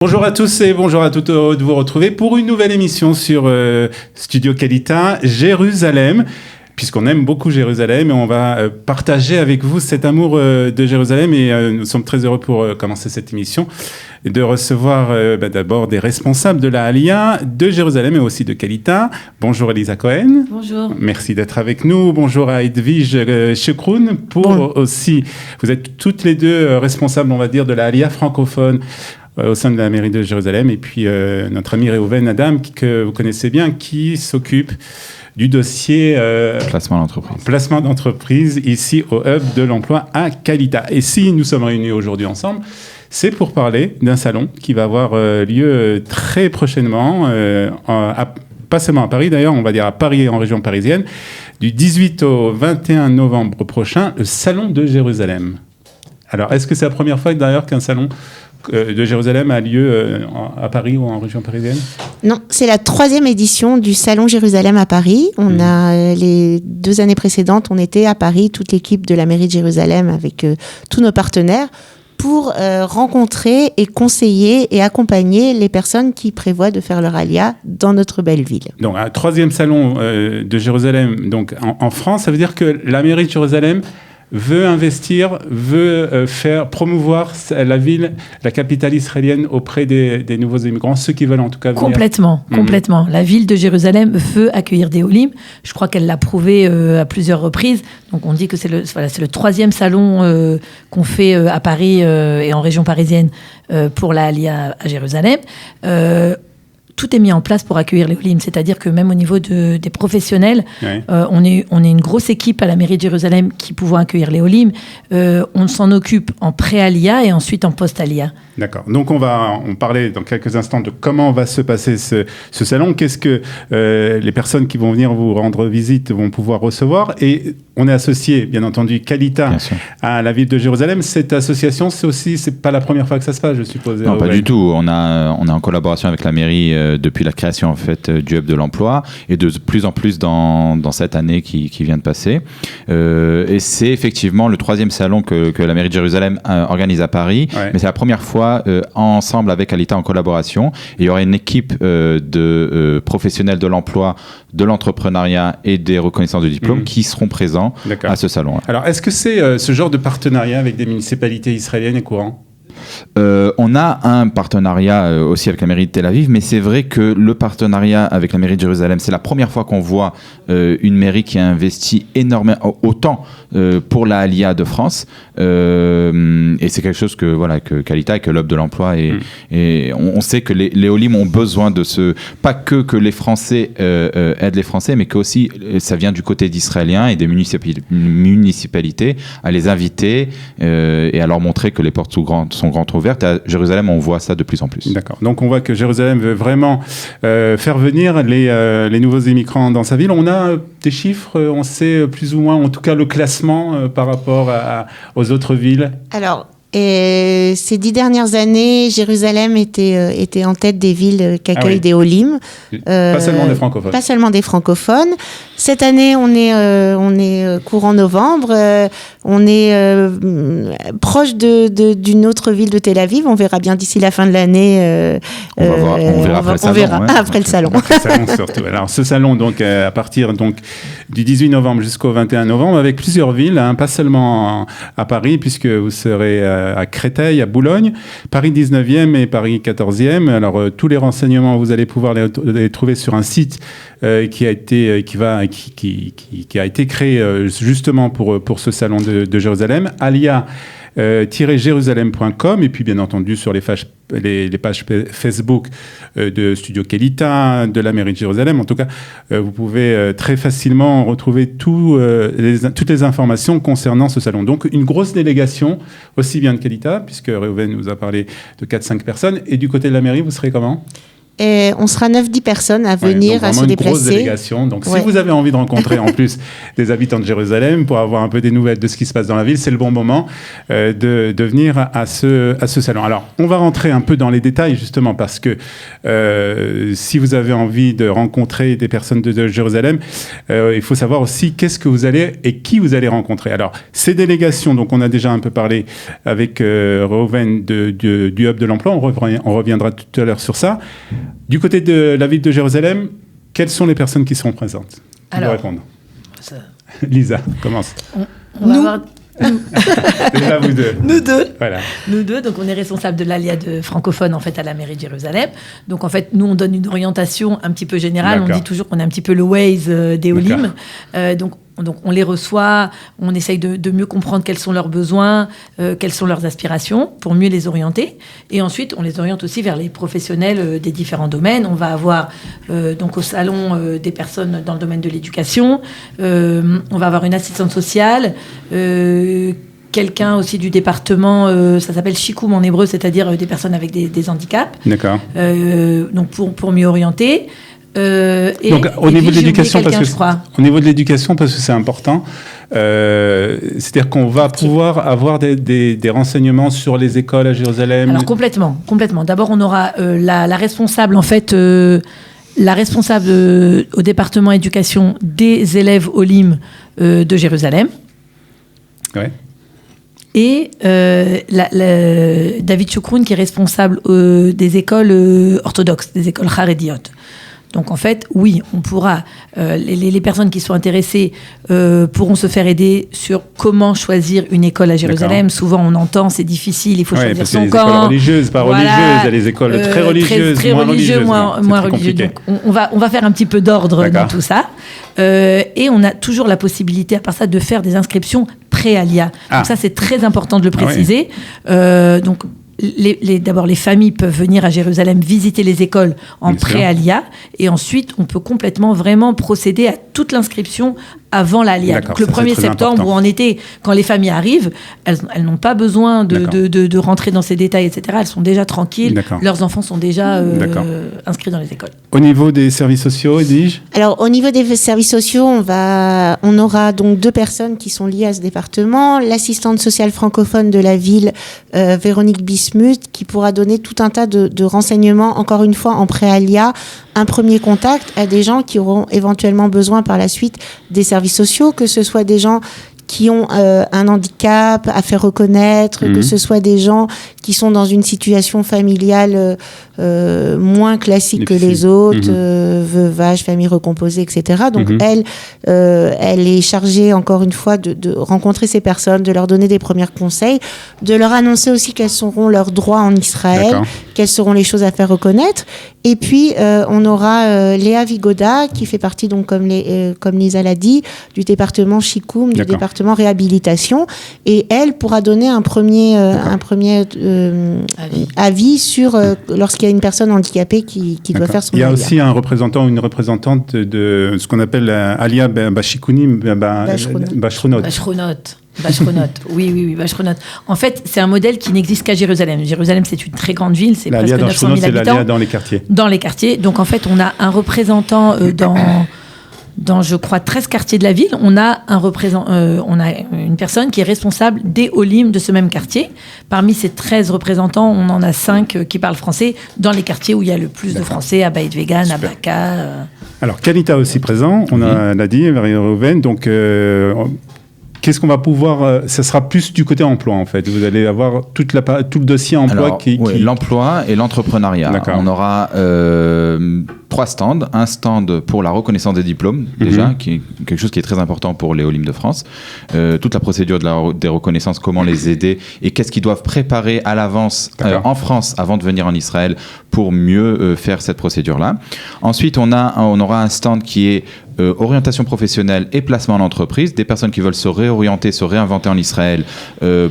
Bonjour à tous et bonjour à toutes, heureux de vous retrouver pour une nouvelle émission sur Studio Qualita Jérusalem, puisqu'on aime beaucoup Jérusalem et on va partager avec vous cet amour de Jérusalem et nous sommes très heureux pour commencer cette émission de recevoir d'abord des responsables de la Aliyah de Jérusalem et aussi de Qualita. Bonjour Elisa Cohen. Bonjour. Merci d'être avec nous. Bonjour à Edwige Chekroun aussi. Vous êtes toutes les deux responsables, on va dire, de la Aliyah francophone au sein de la mairie de Jérusalem. Et puis notre ami Réhouven Adam, que vous connaissez bien, qui s'occupe du dossier placement d'entreprise ici au Hub de l'emploi à Qualita. Et si nous sommes réunis aujourd'hui ensemble, c'est pour parler d'un salon qui va avoir lieu très prochainement, pas seulement à Paris d'ailleurs, on va dire à Paris et en région parisienne, du 18 au 21 novembre prochain, le Salon de Jérusalem. Alors, est-ce que c'est la première fois d'ailleurs qu'un salon de Jérusalem a lieu à Paris ou en région parisienne? Non, c'est la 3e édition du Salon Jérusalem à Paris. On a les 2 années précédentes, on était à Paris, toute l'équipe de la mairie de Jérusalem avec tous nos partenaires pour rencontrer et conseiller et accompagner les personnes qui prévoient de faire leur Aliyah dans notre belle ville. Donc, un 3e salon de Jérusalem donc, en France, ça veut dire que la mairie de Jérusalem veut investir, veut promouvoir la ville, la capitale israélienne auprès des nouveaux immigrants, ceux qui veulent en tout cas venir. Complètement. La ville de Jérusalem veut accueillir des Olim. Je crois qu'elle l'a prouvé à plusieurs reprises. Donc on dit que c'est le 3e salon qu'on fait à Paris et en région parisienne pour la Aliyah à Jérusalem. Tout est mis en place pour accueillir les Olim, c'est-à-dire que même au niveau des professionnels, on est une grosse équipe à la mairie de Jérusalem qui pouvons accueillir les Olim. On s'en occupe en pré-Aliyah et ensuite en post-Aliyah. D'accord. Donc on parlait dans quelques instants de comment va se passer ce salon. Qu'est-ce que les personnes qui vont venir vous rendre visite vont pouvoir recevoir? Et on est associé, bien entendu, Qualita à la ville de Jérusalem. Cette association, c'est pas la première fois que ça se passe, je suppose. Non, pas du tout. On est en collaboration avec la mairie depuis la création en fait du Hub de l'emploi et de plus en plus dans cette année qui vient de passer. Et c'est effectivement le 3e salon que la mairie de Jérusalem organise à Paris. Ouais. Mais c'est la première fois ensemble avec Qualita en collaboration. Et il y aura une équipe de professionnels de l'emploi, de l'entrepreneuriat et des reconnaissances de diplômes qui seront présents à ce salon. Alors, est-ce que c'est ce genre de partenariat avec des municipalités israéliennes est courant? On a un partenariat aussi avec la mairie de Tel Aviv, mais c'est vrai que le partenariat avec la mairie de Jérusalem, c'est la première fois qu'on voit une mairie qui a investi énormément, autant pour la Aliyah de France. Et c'est quelque chose que Qualita et que l'Hub de l'emploi et on sait que les Olim ont besoin de pas que les Français aident les Français, mais que aussi ça vient du côté d'Israéliens et des municipalités à les inviter et à leur montrer que les portes sont grandes ouvertes. À Jérusalem, on voit ça de plus en plus. D'accord. Donc on voit que Jérusalem veut vraiment faire venir les nouveaux immigrants dans sa ville. On a des chiffres, on sait plus ou moins, en tout cas le classement par rapport aux autres villes. Alors, ces 10 dernières années, Jérusalem était en tête des villes qui accueillent des Olim. Pas seulement des francophones. Pas seulement des francophones. Cette année, on est courant novembre. On est proche d'une autre ville de Tel Aviv. On verra bien d'ici la fin de l'année. On verra après le salon. Après le salon surtout. Alors ce salon, donc à partir du 18 novembre jusqu'au 21 novembre, avec plusieurs villes, pas seulement à Paris, puisque vous serez à Créteil, à Boulogne, Paris 19e et Paris 14e. Alors tous les renseignements, vous allez pouvoir les trouver sur un site qui a été créé justement pour ce salon de Jérusalem, aliyah-jérusalem.com, et puis bien entendu sur les pages Facebook de Studio Qualita, de la mairie de Jérusalem. En tout cas, vous pouvez très facilement retrouver toutes les informations concernant ce salon. Donc, une grosse délégation, aussi bien de Qualita, puisque Réhouven nous a parlé de 4-5 personnes. Et du côté de la mairie, vous serez comment ? Et on sera 9-10 personnes à venir, à se une grosse déplacer. délégation. Donc, si vous avez envie de rencontrer en plus des habitants de Jérusalem pour avoir un peu des nouvelles de ce qui se passe dans la ville, c'est le bon moment de venir à ce salon. Alors, on va rentrer un peu dans les détails justement parce que si vous avez envie de rencontrer des personnes de Jérusalem, il faut savoir aussi qu'est-ce que vous allez et qui vous allez rencontrer. Alors, ces délégations, donc on a déjà un peu parlé avec Reuven du Hub de l'Emploi, on reviendra tout à l'heure sur ça. Du côté de la ville de Jérusalem, quelles sont les personnes qui seront présentes? Qui vont répondre? Lisa, commence. On va avoir... Déjà vous deux. Nous deux. Voilà. Nous deux, donc on est responsable de l'Aliad francophone en fait à la mairie de Jérusalem. Donc en fait, nous on donne une orientation un petit peu générale. D'accord. On dit toujours qu'on est un petit peu le Waze des Olim. Donc on les reçoit, on essaye de mieux comprendre quels sont leurs besoins, quelles sont leurs aspirations pour mieux les orienter. Et ensuite, on les oriente aussi vers les professionnels des différents domaines. On va avoir donc au salon des personnes dans le domaine de l'éducation. On va avoir une assistante sociale. Quelqu'un aussi du département, ça s'appelle Shikoum en hébreu, c'est-à-dire des personnes avec des handicaps. D'accord. Donc pour mieux orienter. Donc au niveau de l'éducation, parce que c'est important, c'est-à-dire qu'on va pouvoir avoir des renseignements sur les écoles à Jérusalem. Alors complètement. D'abord, on aura la responsable en fait. La responsable au département éducation des élèves Olim de Jérusalem. Ouais. Et David Choukroun qui est responsable des écoles orthodoxes, des écoles Harediyot. Donc en fait, oui, on pourra, les personnes qui sont intéressées pourront se faire aider sur comment choisir une école à Jérusalem. D'accord. Souvent on entend, c'est difficile, il faut choisir son camp. Les écoles religieuses, pas religieuses, il y a les écoles très religieuses, très moins religieux, religieuses. moins religieux. Donc on va faire un petit peu d'ordre dans tout ça. Et on a toujours la possibilité, à part ça, de faire des inscriptions pré-alia. Donc ça, c'est très important de le préciser. Donc d'abord, les familles peuvent venir à Jérusalem visiter les écoles en pré-alia, et ensuite, on peut complètement vraiment procéder à toute l'inscription avant l'Alia. Donc le 1er septembre ou en été, quand les familles arrivent, elles n'ont pas besoin de rentrer dans ces détails, etc. Elles sont déjà tranquilles. D'accord. Leurs enfants sont déjà inscrits dans les écoles. Au niveau des services sociaux, Edwige ? Alors, au niveau des services sociaux, on aura donc 2 personnes qui sont liées à ce département. L'assistante sociale francophone de la ville, Véronique Bismuth, qui pourra donner tout un tas de renseignements, encore une fois, en pré-alia, un premier contact à des gens qui auront éventuellement besoin par la suite des services sociaux, que ce soit des gens qui ont un handicap à faire reconnaître, que ce soit des gens qui sont dans une situation familiale moins classique que les autres, veuvage, famille recomposée, etc. Donc elle est chargée, encore une fois, de rencontrer ces personnes, de leur donner des premiers conseils, de leur annoncer aussi quels seront leurs droits en Israël, quelles seront les choses à faire reconnaître. Et puis, on aura Léa Vigoda, qui fait partie, donc, comme Lisa l'a dit, du département Shikoum, du département réhabilitation. Et elle pourra donner un premier avis sur lorsqu'il y a une personne handicapée qui doit faire son Il y a alia. aussi un représentant ou une représentante de ce qu'on appelle Alia Bashikounim, Bashronot. Oui, Bashronot. En fait, c'est un modèle qui n'existe qu'à Jérusalem. Jérusalem, c'est une très grande ville, c'est presque 900 000 habitants. C'est l'Alia dans les quartiers. Dans les quartiers. Donc, en fait, on a un représentant dans, je crois, 13 quartiers de la ville. On a une personne qui est responsable des Olim de ce même quartier. Parmi ces 13 représentants, on en a 5 qui parlent français dans les quartiers où il y a le plus de français, à Beit Vegan, à Baka. Alors, Kalita aussi présent, on l'a dit, Marie-Reuven. Donc, qu'est-ce qu'on va pouvoir... ça sera plus du côté emploi, en fait. Vous allez avoir tout le dossier emploi. L'emploi et l'entrepreneuriat. D'accord. On aura 3 stands. Un stand pour la reconnaissance des diplômes, déjà, qui est quelque chose qui est très important pour les Olim de France. Toute la procédure des reconnaissances, comment les aider et qu'est-ce qu'ils doivent préparer à l'avance en France avant de venir en Israël pour mieux faire cette procédure-là. Ensuite, on aura un stand qui est orientation professionnelle et placement en entreprise. Des personnes qui veulent se réorienter, se réinventer en Israël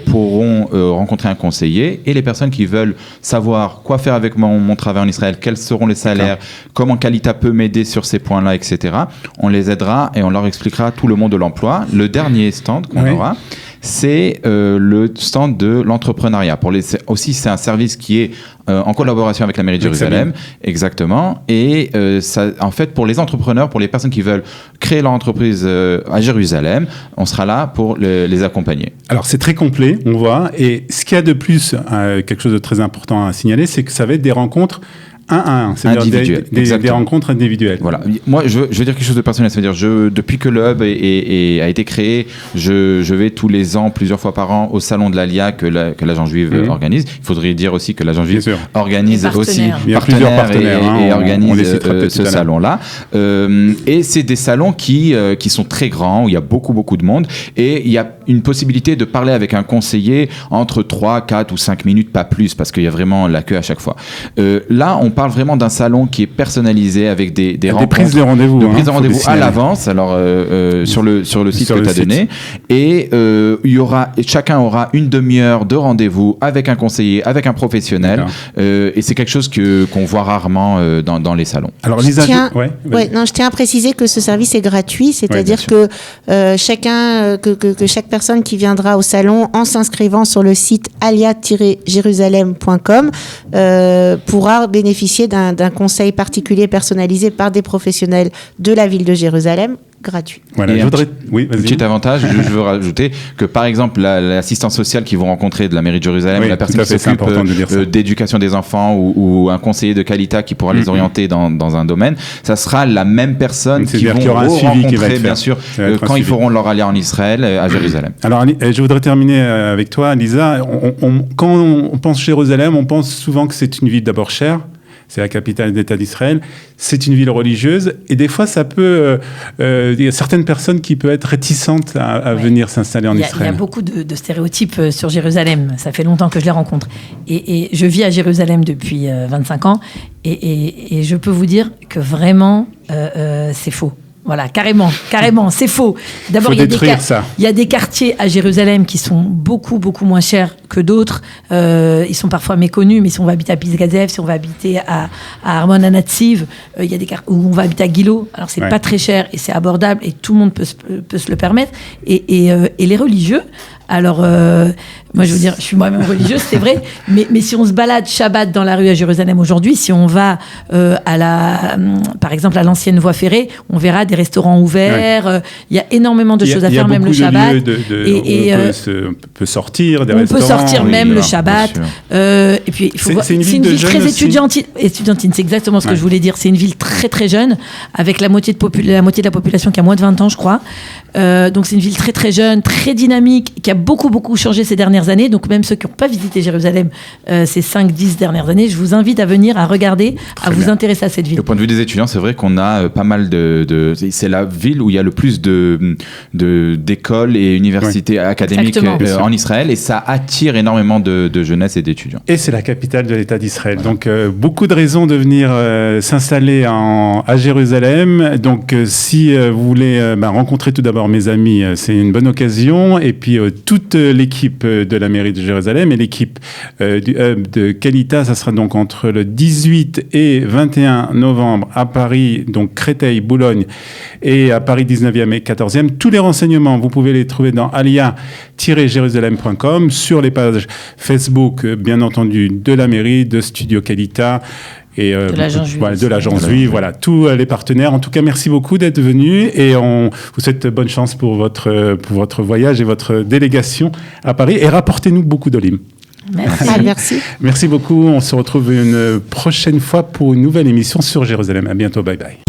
pourront rencontrer un conseiller, et les personnes qui veulent savoir quoi faire avec mon travail en Israël, quels seront les salaires, comment Kalita peut m'aider sur ces points-là, etc. On les aidera et on leur expliquera tout le monde de l'emploi. Le dernier stand qu'on aura, c'est le stand de l'entrepreneuriat. Aussi, c'est un service qui est en collaboration avec la mairie de Jérusalem. Exactement. Et ça, en fait, pour les entrepreneurs, pour les personnes qui veulent créer leur entreprise à Jérusalem, on sera là pour les accompagner. Alors, c'est très complet, on voit. Et ce qu'il y a de plus, quelque chose de très important à signaler, c'est que ça va être des rencontres 1 à 1, c'est-à-dire des rencontres individuelles. Voilà. Moi, je veux dire quelque chose de personnel. C'est-à-dire, depuis que le hub a été créé, je vais tous les ans, plusieurs fois par an, au salon de l'Alia que l'agence juive organise. Il faudrait dire aussi que l'agence juive organise aussi plusieurs partenaires et organise ce salon-là. Et c'est des salons qui sont très grands, où il y a beaucoup de monde, et il y a une possibilité de parler avec un conseiller entre 3, 4 ou 5 minutes, pas plus, parce qu'il y a vraiment la queue à chaque fois. Là, on parle vraiment d'un salon qui est personnalisé avec des rencontres, prises de rendez-vous, prises de rendez-vous à l'avance. Alors sur le site que tu as donné, et chacun aura une demi-heure de rendez-vous avec un conseiller, avec un professionnel, et c'est quelque chose qu'on voit rarement dans les salons. Alors Lisa, je tiens à préciser que ce service est gratuit, c'est-à-dire que chaque personne qui viendra au salon en s'inscrivant sur le site alia-jérusalem.com pourra bénéficier d'un conseil particulier personnalisé par des professionnels de la ville de Jérusalem, gratuit. Voilà, un petit avantage, je veux rajouter que par exemple l'assistance sociale qu'ils vont rencontrer de la mairie de Jérusalem, la personne qui s'occupe d'éducation des enfants ou un conseiller de qualité qui pourra les orienter dans un domaine, ça sera la même personne qui vont rencontrer bien sûr quand ils feront leur alia en Israël à Jérusalem. Alors je voudrais terminer avec toi, Lisa. Quand on pense Jérusalem, on pense souvent que c'est une ville d'abord chère. C'est la capitale d'État d'Israël. C'est une ville religieuse. Et des fois, ça peut... il y a certaines personnes qui peuvent être réticentes à venir s'installer en Israël. Il y a beaucoup de stéréotypes sur Jérusalem. Ça fait longtemps que je les rencontre. Et je vis à Jérusalem depuis 25 ans. Et je peux vous dire que vraiment, c'est faux. Voilà, carrément, c'est faux. D'abord, il y a des quartiers à Jérusalem qui sont beaucoup moins chers que d'autres. Ils sont parfois méconnus, mais si on va habiter à Pisgazev, si on va habiter à Armon Anatsiv, il y a des quartiers où on va habiter à Gilo. Alors, c'est pas très cher et c'est abordable et tout le monde peut se le permettre. Et les religieux, alors, moi, je veux dire, je suis moi-même religieuse, c'est vrai, mais si on se balade Shabbat dans la rue à Jérusalem aujourd'hui, si on va par exemple, à l'ancienne voie ferrée, on verra des restaurants ouverts. Il y a énormément de choses à faire, même le Shabbat. On peut sortir des restaurants. On peut sortir même le Shabbat. Et puis, il faut voir, c'est une ville très étudiantine. C'est exactement ce que je voulais dire. C'est une ville très très jeune, avec la moitié de la population qui a moins de 20 ans, je crois. Donc c'est une ville très très jeune, très dynamique, qui a beaucoup changé ces dernières années. Donc même ceux qui n'ont pas visité Jérusalem ces 5-10 dernières années, je vous invite à venir, à regarder, vous intéresser à cette ville. Au point de vue des étudiants, c'est vrai qu'on a pas mal c'est la ville où il y a le plus d'écoles et universités académiques en Israël, et ça attire énormément de jeunesse et d'étudiants. Et c'est la capitale de l'État d'Israël. Donc beaucoup de raisons de venir s'installer à Jérusalem. Donc si vous voulez rencontrer tout d'abord mes amis, c'est une bonne occasion. Et puis toute l'équipe de la mairie de Jérusalem et l'équipe du hub de Kalita, ça sera donc entre le 18 et 21 novembre à Paris, donc Créteil, Boulogne, et à Paris 19e et 14e. Tous les renseignements, vous pouvez les trouver dans alia-jérusalem.com, sur les pages Facebook, bien entendu, de la mairie, de Studio Kalita, et de l'agence juive, voilà, tous les partenaires. En tout cas, merci beaucoup d'être venus et on vous souhaite bonne chance pour votre voyage et votre délégation à Paris, et rapportez-nous beaucoup d'olim. Merci. Merci beaucoup. On se retrouve une prochaine fois pour une nouvelle émission sur Jérusalem. À bientôt. Bye bye.